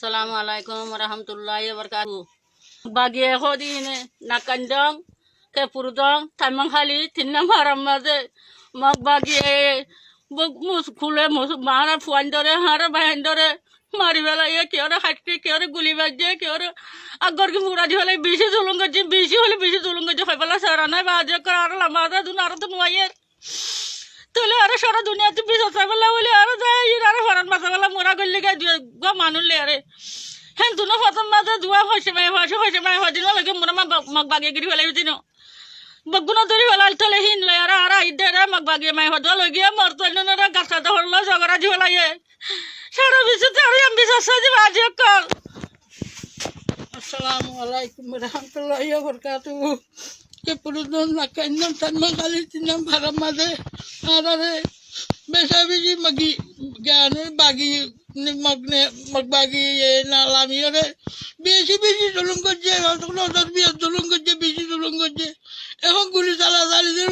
Assalamu alaikum warahmatullahi wabarakatuh. Bagi hodin nakandang ke purdang tamang hali tinam haram made mag bagi mus kule mus mara fuandore hara bahendore mari bela ye kiore hatte kiore guli bajje kiore agor ki muradi hole bishi zulunga je bishi hole bishi zulunga je hoybala sarana baje kar lamada dunar tu nuayer তলে আরে সারা দুনিয়াতে বিশাল বলা বলে আরে যাই আরে Ferran মাথা বলা মোরা গল্লি গাই গো মানুলে আরে হেন তুনো ফতম মাথা দুয়া হইছে মাই হদিন লাগে মোরা মগ বাগে গিরি ফেলাই দিন বগুনা ধরি ফেলাল তলে হিন লে আরে আরে ইদে রে মগ বাগে মাই হদ লগিয়া মরত নরা গাছা দ হল জগরা জি ফেলাইয়ে সারা বিশতে আরে আমি বিশাল সাজি বাজে কল আসসালামু আলাইকুম রাহমাতুল্লাহি ওয়া বারাকাতুহু ke purudon nakanyam tanma kali tinam haram made arare besabi magi gane bagi magne magbagi ye na lamiore besi dolong goje otlo dor bi dolong goje besi dolong goje এখন গুলি চালা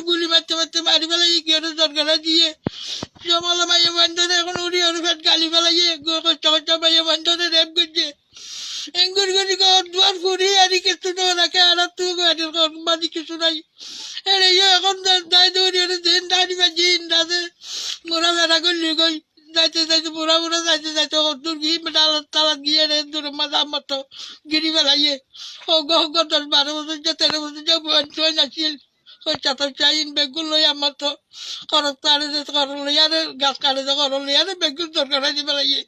গুলি মারতে মারি ফেলাই কি সরকারা দিয়ে জমালা মাইয়া বান্ধে এখন উড়ি ফেট গালি ফেলাই কষ্ট কষ্ট মাইয়া বান্ধে রেপ করছে এঙ্গুর গরি দুয়ার ঘুরি আর কিছু তো রাখে আর তুই বাড়ি কিছু নাই এর এখন দায় দৌড়ি দিন দাঁড়ি বা জিন দাদে মোরা বেড়া করলি গই যাইতে মোরা যাইতে দূর গিয়ে তালাত গিয়ে রে দূর মাজা মতো গিরি বেড়াইয়ে ও গহ 10-12 বছর 13 বছর যে বয়স আছিল ওই চাতার চাইন বেগুন লই আমার তো করত কাড়ে করল লইয়ারে গাছ কাড়ে করল লইয়ারে বেগুন দরকার আছে বেড়াইয়ে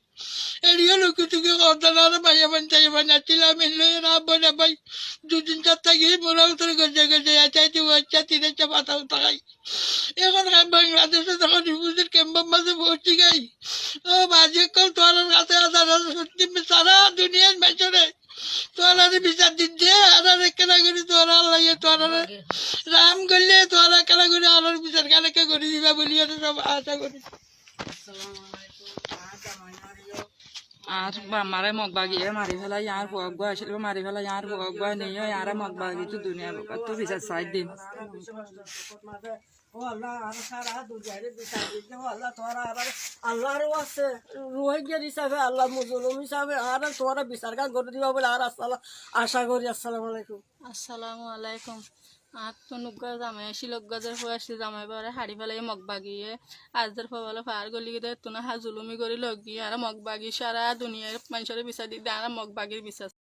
এরিও লোক তুকে কর্তার মাইয়া বানাচ্ছিলাম এরা বলে ভাই 2-3 চারটা গিয়ে মোরা উত্তরে গজে চাইতে বাচ্চা 3 পাতা উঠাই এখন বাংলাদেশে তখন রিফিউজির ক্যাম্পের মাঝে পৌঁছে গাই ও বাজে কল তোর কাছে সত্যি সারা দুনিয়ার মেচরে তোরা বিচার দিচ্ছে আর কেনা করি তোরা আল্লাহ তোরা রাম করলে তোরা কেনা করে আলোর বিচার কেনাকে করে দিবা বলি সব আশা করি আর মারে মগবাগি মারি ফেলাই আর ভোগ আসলে মারি ফেলাই আর ভোগ নিয়ে আর মগবাগি তো দুনিয়া লোক তো বিচার সাইড দিন আল্লাহর আছে রোহিঙ্গা হিসাবে আল্লাহ মুসলিম হিসাবে আর তোরা বিচার কাজ করে দিবা বলে আর আশা করি আসসালামু আলাইকুম আর তো নুগ্গা জামাই শিলগ্গাদের হয়ে আসছে জামাই বারে হাড়ি ফেলাই মগবাগিয়ে আজদের ফলে ফার গলি গিয়ে তোনা হা জুলুমি করে লগিয়ে আর মগবাগি সারা দুনিয়ার মানুষের বিচার দিতে আর মগবাগির বিচার